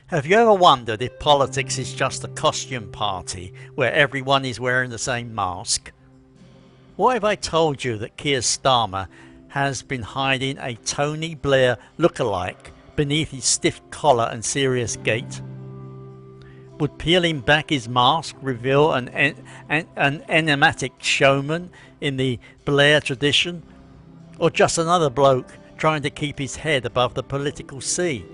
Have you ever wondered if politics is just a costume party where everyone is wearing the same mask? What if I told you that Keir Starmer has been hiding a Tony Blair lookalike beneath his stiff collar and serious gait? Would peeling back his mask reveal an enigmatic showman in the Blair tradition? Or just another bloke trying to keep his head above the political sea?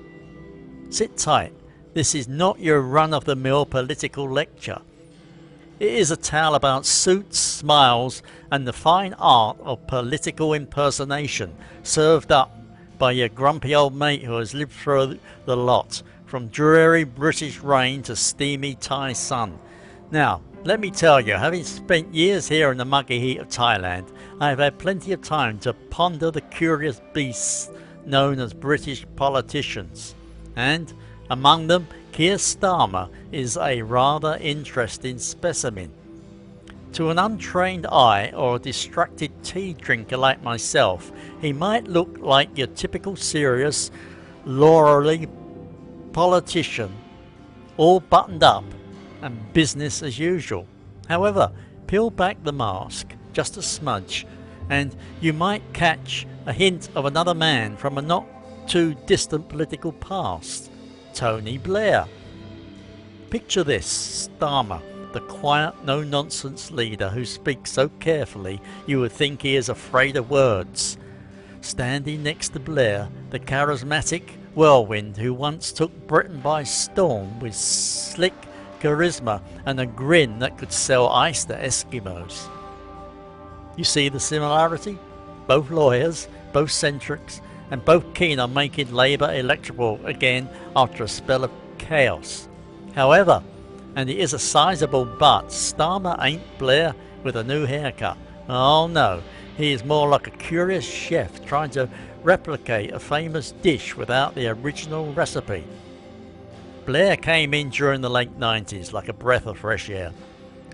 Sit tight. This is not your run-of-the-mill political lecture. It is a tale about suits, smiles, and the fine art of political impersonation, served up by your grumpy old mate who has lived through the lot, from dreary British rain to steamy Thai sun. Now, let me tell you, having spent years here in the muggy heat of Thailand, I have had plenty of time to ponder the curious beasts known as British politicians. And among them, Keir Starmer is a rather interesting specimen. To an untrained eye or a distracted tea drinker like myself, he might look like your typical serious, laurely politician, all buttoned up and business as usual. However, peel back the mask just a smudge and you might catch a hint of another man from a not too distant political past. Tony Blair. Picture this: Starmer, the quiet, no-nonsense leader who speaks so carefully you would think he is afraid of words. Standing next to Blair, the charismatic whirlwind who once took Britain by storm with slick charisma and a grin that could sell ice to Eskimos. You see the similarity? Both lawyers, both centrics, and both keen on making Labour electable again after a spell of chaos. However, and it is a sizable but, Starmer ain't Blair with a new haircut. Oh no, he is more like a curious chef trying to replicate a famous dish without the original recipe. Blair came in during the late 90s like a breath of fresh air.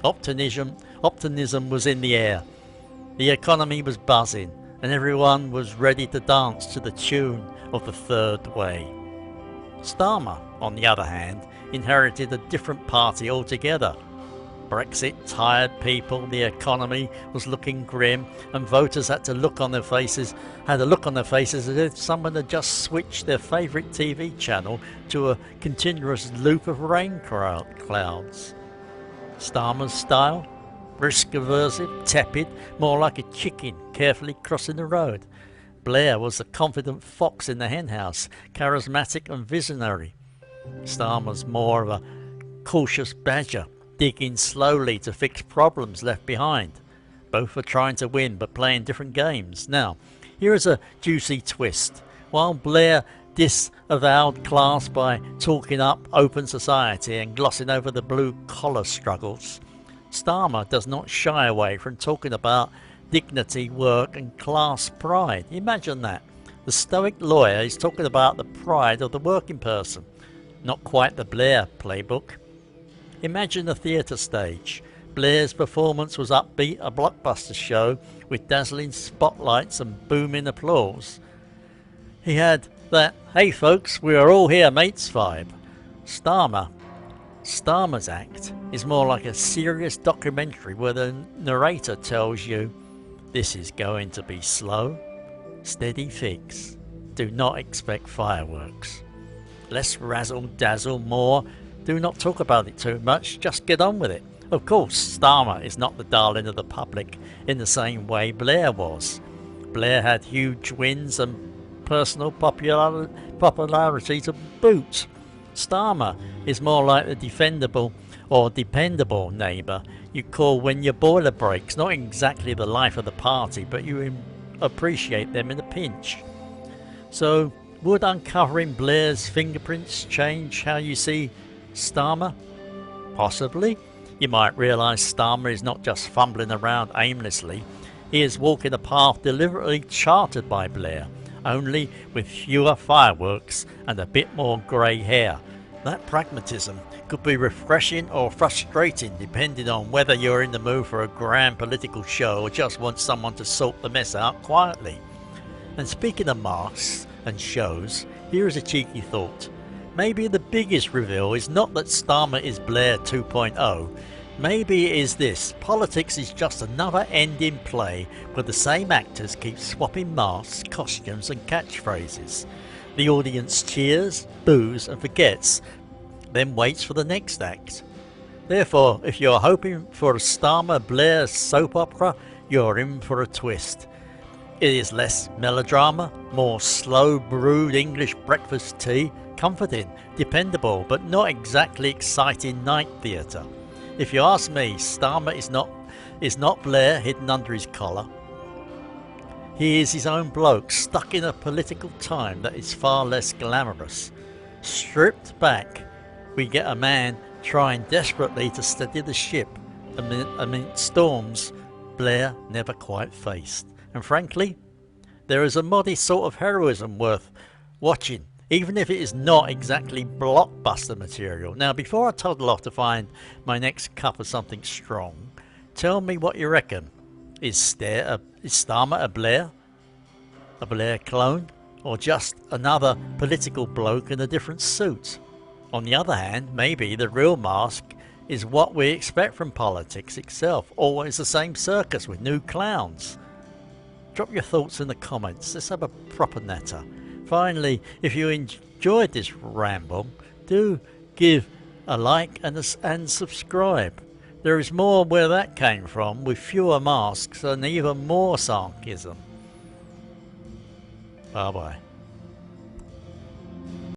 Optimism was in the air. The economy was buzzing, and everyone was ready to dance to the tune of the third way. Starmer, on the other hand, inherited a different party altogether. Brexit tired people, the economy was looking grim, and voters had a look on their faces as if someone had just switched their favourite TV channel to a continuous loop of rain clouds. Starmer's style? Risk-aversive, tepid, more like a chicken carefully crossing the road. Blair was the confident fox in the henhouse, charismatic and visionary. Starmer's more of a cautious badger, digging slowly to fix problems left behind. Both are trying to win but playing different games. Now, here is a juicy twist. While Blair disavowed class by talking up open society and glossing over the blue-collar struggles, Starmer does not shy away from talking about dignity, work and class pride. Imagine that. The stoic lawyer is talking about the pride of the working person. Not quite the Blair playbook. Imagine a theatre stage. Blair's performance was upbeat, a blockbuster show with dazzling spotlights and booming applause. He had that "hey folks, we are all here mates" vibe. Starmer's act is more like a serious documentary where the narrator tells you, this is going to be slow, steady fix. Do not expect fireworks. Less razzle dazzle, more. Do not talk about it too much, just get on with it. Of course, Starmer is not the darling of the public in the same way Blair was. Blair had huge wins and personal popularity to boot. Starmer is more like the defendable or dependable neighbour you call when your boiler breaks. Not exactly the life of the party, but you appreciate them in a pinch. So, would uncovering Blair's fingerprints change how you see Starmer? Possibly. You might realise Starmer is not just fumbling around aimlessly. He is walking a path deliberately charted by Blair, only with fewer fireworks and a bit more grey hair. That pragmatism could be refreshing or frustrating depending on whether you're in the mood for a grand political show or just want someone to sort the mess out quietly. And speaking of masks and shows, here is a cheeky thought. Maybe the biggest reveal is not that Starmer is Blair 2.0. Maybe it is this: politics is just another end in play where the same actors keep swapping masks, costumes and catchphrases. The audience cheers, boos and forgets, then waits for the next act. Therefore, if you're hoping for a Starmer-Blair soap opera, you're in for a twist. It is less melodrama, more slow-brewed English breakfast tea, comforting, dependable, but not exactly exciting night theatre. If you ask me, Starmer is not Blair hidden under his collar. He is his own bloke, stuck in a political time that is far less glamorous. Stripped back, we get a man trying desperately to steady the ship amid storms Blair never quite faced. And frankly, there is a modest sort of heroism worth watching, even if it is not exactly blockbuster material. Now, before I toddle off to find my next cup of something strong, tell me what you reckon. Is Starmer a Blair? A Blair clone? Or just another political bloke in a different suit? On the other hand, maybe the real mask is what we expect from politics itself. Always the same circus with new clowns. Drop your thoughts in the comments. Let's have a proper natter. Finally, if you enjoyed this ramble, do give a like and subscribe. There is more where that came from, with fewer masks and even more sarcasm. Bye bye.